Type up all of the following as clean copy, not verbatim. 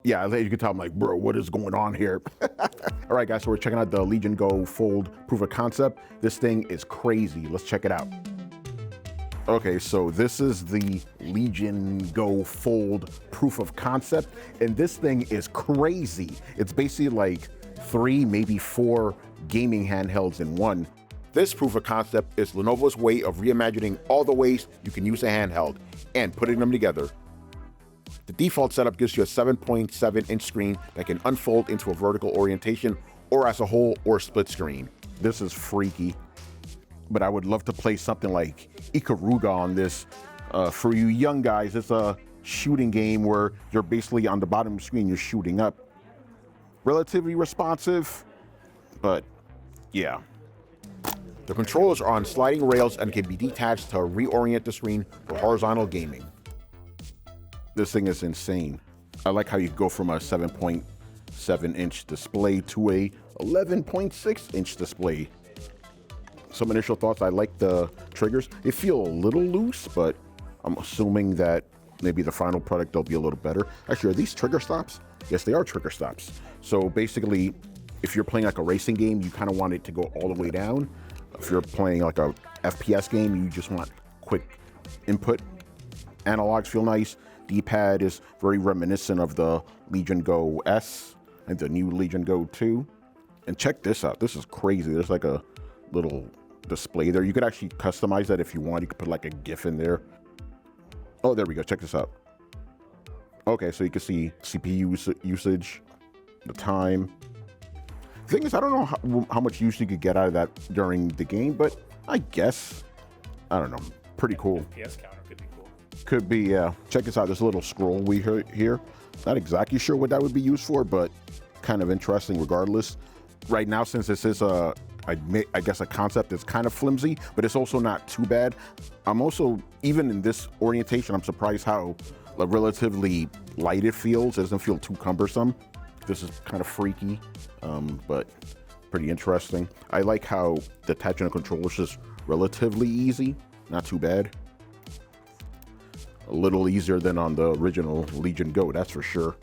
Yeah, as you can tell, I'm like, bro, what is going on here? All right, guys, so we're checking out the Legion Go Fold proof of concept. This thing is crazy. Let's check it out. Okay, so this is the Legion Go Fold proof of concept, and this thing is crazy. It's basically like 3, maybe 4 gaming handhelds in one. This proof of concept is Lenovo's way of reimagining all the ways you can use a handheld and putting them together. The default setup gives you a 7.7-inch screen that can unfold into a vertical orientation or as a whole or split screen. This is freaky, but I would love to play something like Ikaruga on this. For you young guys, it's a shooting game where you're basically on the bottom of the screen, you're shooting up. Relatively responsive, but yeah. The controllers are on sliding rails and can be detached to reorient the screen for horizontal gaming. This thing is insane. I like how you go from a 7.7-inch display to a 11.6-inch display. Some initial thoughts, I like the triggers. They feel a little loose, but I'm assuming that maybe the final product they'll be a little better. Actually, are these trigger stops? Yes, they are trigger stops. So basically, if you're playing like a racing game, you kind of want it to go all the way down. If you're playing like a FPS game, you just want quick input. Analogs feel nice. D-pad is very reminiscent of the Legion Go S and the new Legion Go 2. And check this out. This is crazy. There's like a little display there. You could actually customize that if you want. You could put like a GIF in there. Oh, there we go. Check this out. Okay, so you can see CPU usage, the time. The thing is, I don't know how much use you could get out of that during the game, but I guess, I don't know, pretty cool. FPS counter could be cool. Could be, yeah. Check this out, this little scroll we heard here. Not exactly sure what that would be used for, but kind of interesting regardless. Right now, since this is I guess a concept that's kind of flimsy, but it's also not too bad. I'm also, even in this orientation, I'm surprised how relatively light it feels. It doesn't feel too cumbersome. This is kind of freaky, but pretty interesting. I like how detaching the controller is just relatively easy, not too bad. A little easier than on the original Legion Go, that's for sure.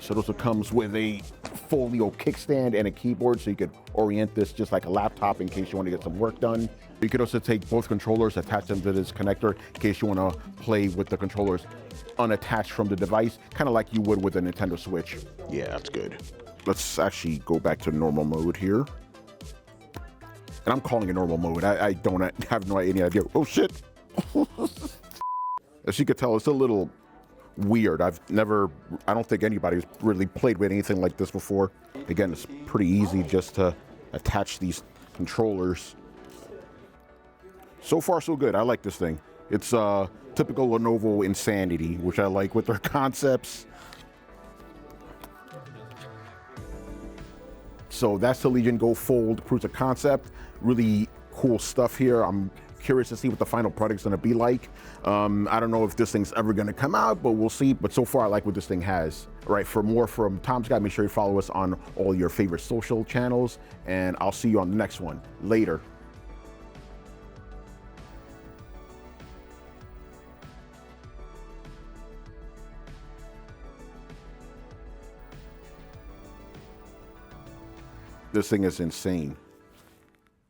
So this comes with a Folio kickstand and a keyboard, so you could orient this just like a laptop in case you want to get some work done. You could also take both controllers, attach them to this connector in case you want to play with the controllers unattached from the device, kind of like you would with a Nintendo Switch. Yeah, that's good. Let's actually go back to normal mode here. And I'm calling it normal mode. I have no idea. Oh shit! As you could tell, it's a little weird. I don't think anybody's really played with anything like this before. Again, it's pretty easy just to attach these controllers. So far, so good. I like this thing. It's typical Lenovo insanity, which I like with their concepts. So that's the Legion Go Fold proof of concept. Really cool stuff here. I'm curious to see what the final product's gonna be like. I don't know if this thing's ever gonna come out, but we'll see. But so far, I like what this thing has. All right, for more from Tom's Guide, make sure you follow us on all your favorite social channels, and I'll see you on the next one. Later. This thing is insane.